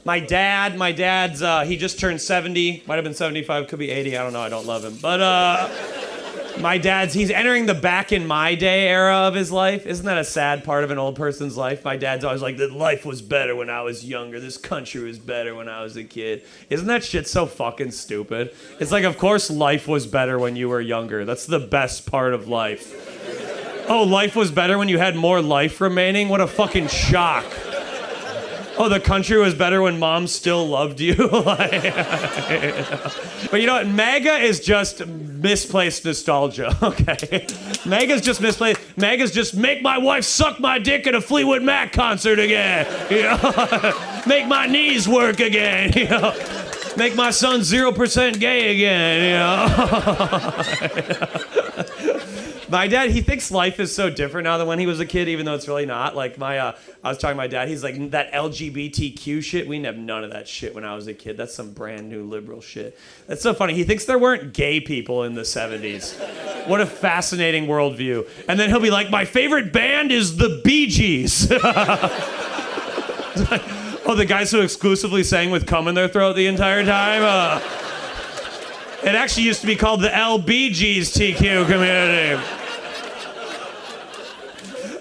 My dad's, he just turned 70. Might have been 75, could be 80. I don't know. I don't love him. But he's entering the back in my day era of his life. Isn't that a sad part of an old person's life? My dad's always like, that life was better when I was younger. This country was better when I was a kid. Isn't that shit so fucking stupid? It's like, of course life was better when you were younger. That's the best part of life. Oh, life was better when you had more life remaining? What a fucking shock. Oh, the country was better when mom still loved you? But you know what? MAGA is just misplaced nostalgia, okay? MAGA's just misplaced. MAGA's just make my wife suck my dick at a Fleetwood Mac concert again. You know? Make my knees work again. You know? Make my son 0% gay again. You know? My dad, he thinks life is so different now than when he was a kid, even though it's really not. Like I was talking to my dad, he's like, that LGBTQ shit, we didn't have none of that shit when I was a kid. That's some brand new liberal shit. That's so funny. He thinks there weren't gay people in the 70s. What a fascinating worldview. And then he'll be like, my favorite band is the Bee Gees. Oh, the guys who exclusively sang with cum in their throat the entire time? It actually used to be called the LBGTQ community.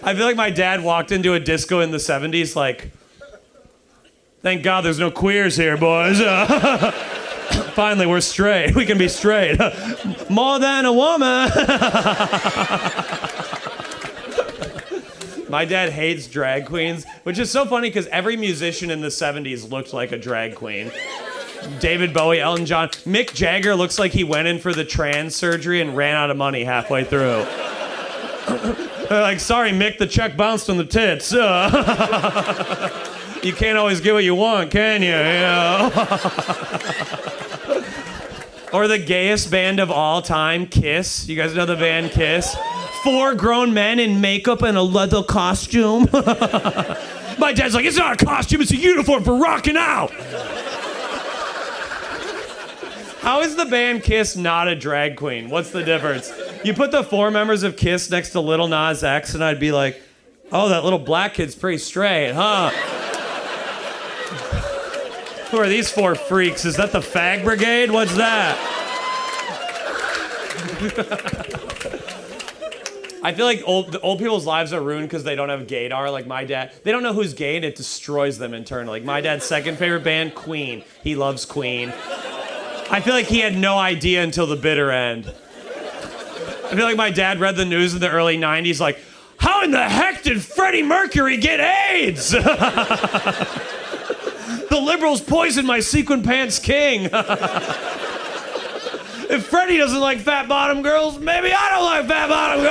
I feel like my dad walked into a disco in the 70s like, thank God there's no queers here, boys. Finally, we're straight. We can be straight. More than a woman. My dad hates drag queens, which is so funny because every musician in the 70s looked like a drag queen. David Bowie, Elton John. Mick Jagger looks like he went in for the trans surgery and ran out of money halfway through. They're like, sorry, Mick, the check bounced on the tits. You can't always get what you want, can you? You know? Or the gayest band of all time, Kiss. You guys know the band Kiss? 4 grown men in makeup and a leather costume. My dad's like, it's not a costume, it's a uniform for rocking out. How is the band Kiss not a drag queen? What's the difference? You put the 4 members of Kiss next to Lil Nas X and I'd be like, oh, that little black kid's pretty straight, huh? Who are these 4 freaks? Is that the Fag Brigade? What's that? I feel like old people's lives are ruined because they don't have gaydar. Like my dad, they don't know who's gay and it destroys them internally. Like my dad's second favorite band, Queen. He loves Queen. I feel like he had no idea until the bitter end. I feel like my dad read the news in the early 90s like, how in the heck did Freddie Mercury get AIDS? The liberals poisoned my sequin pants king. If Freddie doesn't like fat bottom girls, maybe I don't like fat bottom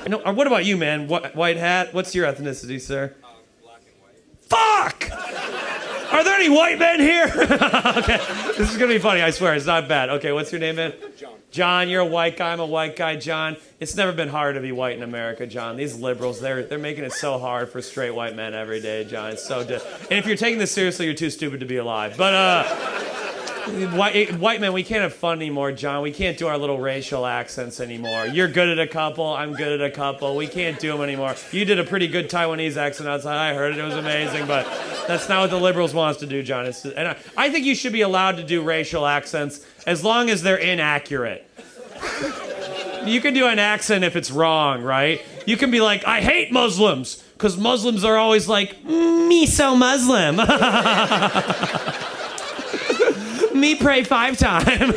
girls. What about you, man? White hat? What's your ethnicity, sir? Black and white. Fuck! Are there any white men here? Okay, this is gonna be funny, I swear, it's not bad. Okay, what's your name, man? John. John, you're a white guy, I'm a white guy, John. It's never been hard to be white in America, John. These liberals, they're making it so hard for straight white men every day, John. It's so and if you're taking this seriously, you're too stupid to be alive. But white men, we can't have fun anymore, John. We can't do our little racial accents anymore. You're good at a couple, I'm good at a couple. We can't do them anymore. You did a pretty good Taiwanese accent outside. I heard it was amazing, but that's not what the liberals want us to do, John. And I think you should be allowed to do racial accents as long as they're inaccurate. You can do an accent if it's wrong, right? You can be like, I hate Muslims, because Muslims are always like, me so Muslim. Me pray 5 times.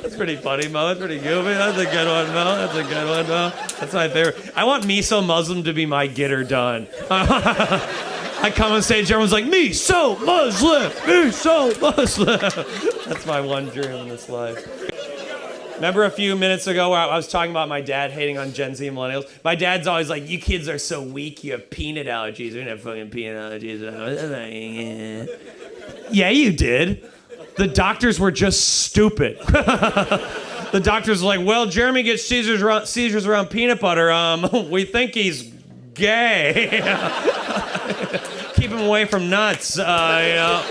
That's pretty funny, Mo. That's pretty goofy. That's a good one, Mo. That's a good one, Mo. That's my favorite. I want me so Muslim to be my get her done. I come on stage, everyone's like, me so Muslim, me so Muslim. That's my one dream in this life. Remember a few minutes ago where I was talking about my dad hating on Gen Z and millennials? My dad's always like, you kids are so weak, you have peanut allergies. We didn't have fucking peanut allergies. Yeah, you did. The doctors were just stupid. The doctors were like, well, Jeremy gets seizures around peanut butter. We think he's gay. Keep him away from nuts, you know.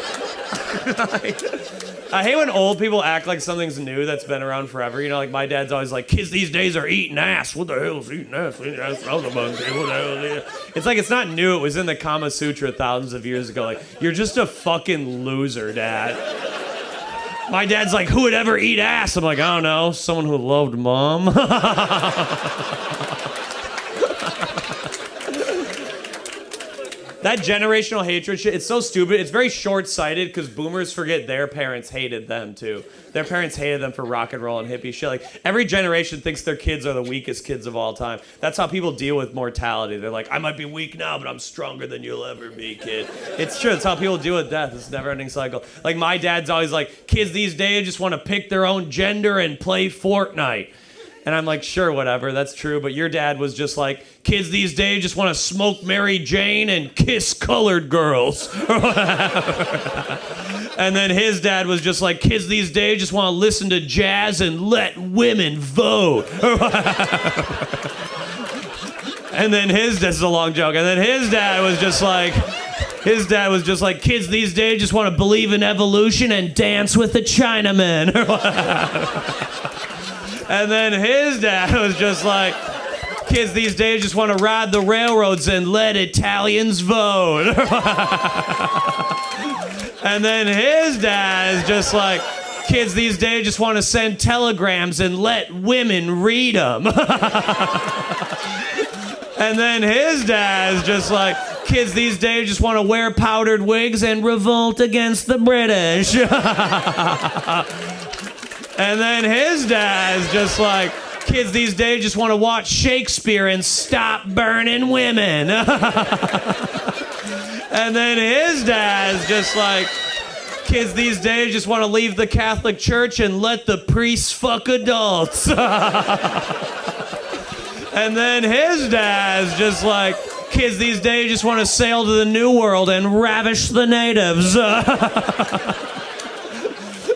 I hate when old people act like something's new that's been around forever. You know, like my dad's always like, kids these days are eating ass. What the hell is eating ass? Eating ass on the monkey. What the hell is it? It's like it's not new. It was in the Kama Sutra thousands of years ago. Like, you're just a fucking loser, Dad. My dad's like, who would ever eat ass? I'm like, I don't know. Someone who loved Mom. That generational hatred shit, it's so stupid. It's very short-sighted because boomers forget their parents hated them too. Their parents hated them for rock and roll and hippie shit. Like, every generation thinks their kids are the weakest kids of all time. That's how people deal with mortality. They're like, I might be weak now, but I'm stronger than you'll ever be, kid. It's true. It's how people deal with death. It's a never-ending cycle. Like, my dad's always like, kids these days just want to pick their own gender and play Fortnite. And I'm like, sure, whatever, that's true. But your dad was just like, kids these days just want to smoke Mary Jane and kiss colored girls. And then his dad was just like, kids these days just want to listen to jazz and let women vote. And then this is a long joke. And then his dad was just like, kids these days just want to believe in evolution and dance with the Chinaman. And then his dad was just like, kids these days just want to ride the railroads and let Italians vote. And then his dad is just like, kids these days just want to send telegrams and let women read them. And then his dad is just like, kids these days just want to wear powdered wigs and revolt against the British. And then his dad's just like, kids these days just want to watch Shakespeare and stop burning women. And then his dad's just like, kids these days just want to leave the Catholic Church and let the priests fuck adults. And then his dad's just like, kids these days just want to sail to the New World and ravish the natives.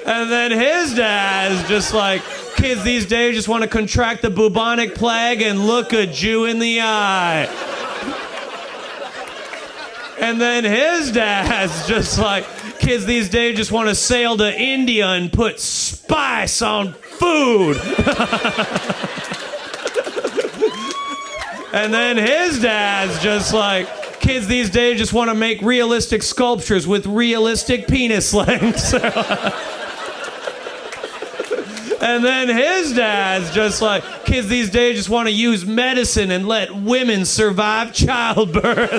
And then his dad's just like, kids these days just want to contract the bubonic plague and look a Jew in the eye. And then his dad's just like, kids these days just want to sail to India and put spice on food. And then his dad's just like, kids these days just want to make realistic sculptures with realistic penis lengths. And then his dad's just like, kids these days just want to use medicine and let women survive childbirth.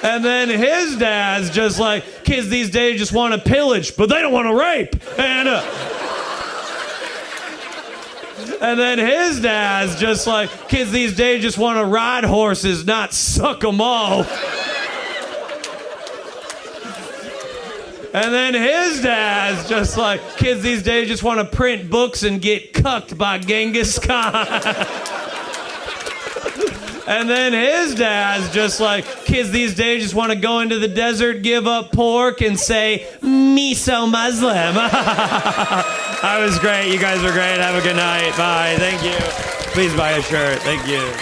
And then his dad's just like, kids these days just want to pillage, but they don't want to rape. And then his dad's just like, kids these days just want to ride horses, not suck them off. And then his dad's just like, kids these days just want to print books and get cucked by Genghis Khan. And then his dad's just like, kids these days just want to go into the desert, give up pork, and say, me so Muslim. That was great. You guys were great. Have a good night. Bye. Thank you. Please buy a shirt. Thank you.